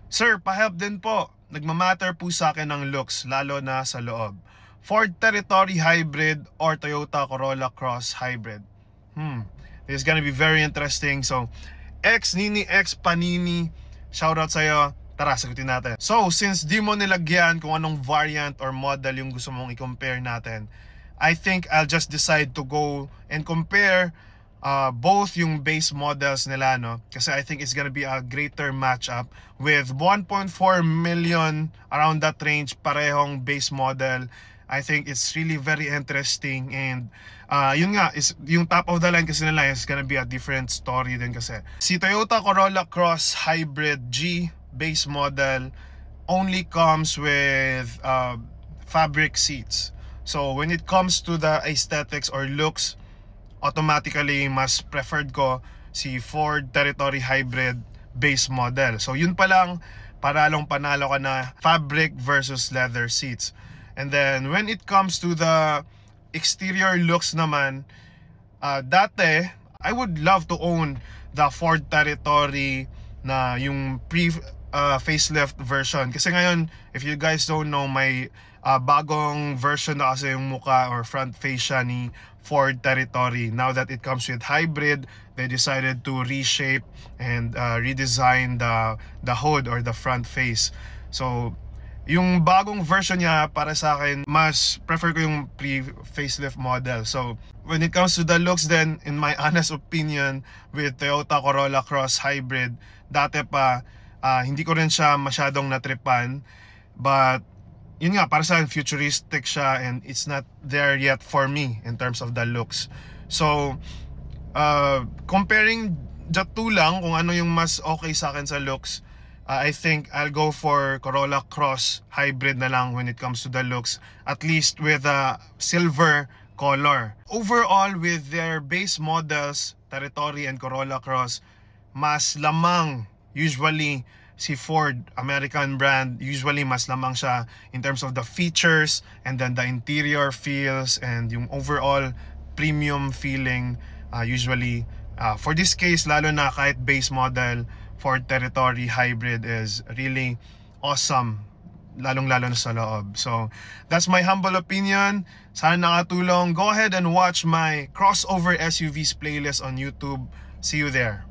Sir, pahelp din po. Nagmamatter po sa akin ng looks, lalo na sa loob. Ford Territory Hybrid or Toyota Corolla Cross Hybrid. This is gonna be very interesting. So, Nini, Panini, shoutout sa'yo. Tara, sagutin natin. So, since di mo nilagyan kung anong variant or model yung gusto mong i-compare natin, I think I'll just decide to go and compare both yung base models nila, no? Kasi I think it's gonna be a greater matchup with 1.4 million, around that range, parehong base model. I think it's really very interesting, and yun nga, is yung top of the line kasi nila is gonna be a different story din kasi. Si Toyota Corolla Cross Hybrid G base model only comes with fabric seats. So when it comes to the aesthetics or looks, automatically mas preferred ko si Ford Territory Hybrid base model. So yun pa lang, panalo ka na fabric versus leather seats. And then when it comes to the exterior looks naman, dati I would love to own the Ford Territory na yung facelift version. Kasi ngayon, if you guys don't know, may bagong version na kasi yung muka or front face siya ni Ford Territory. Now that it comes with hybrid, they decided to reshape and redesign the hood or the front face. So, yung bagong version niya, para sa akin, mas prefer ko yung pre-facelift model. So, when it comes to the looks then, in my honest opinion, with Toyota Corolla Cross Hybrid, dati pa, hindi ko rin siya masyadong natripan. But, yun nga, para sa akin, futuristic siya and it's not there yet for me in terms of the looks. So, comparing the two lang, kung ano yung mas okay sa akin sa looks, I think I'll go for Corolla Cross Hybrid na lang when it comes to the looks, at least with a silver color. Overall, with their base models, Territory and Corolla Cross, mas lamang usually si Ford, American brand, usually mas lamang siya in terms of the features and then the interior feels and yung overall premium feeling. Usually, for this case, lalo na kahit base model, Ford Territory Hybrid is really awesome, lalong-lalo na sa loob. So, that's my humble opinion. Sana nakatulong. Go ahead and watch my crossover SUVs playlist on YouTube. See you there.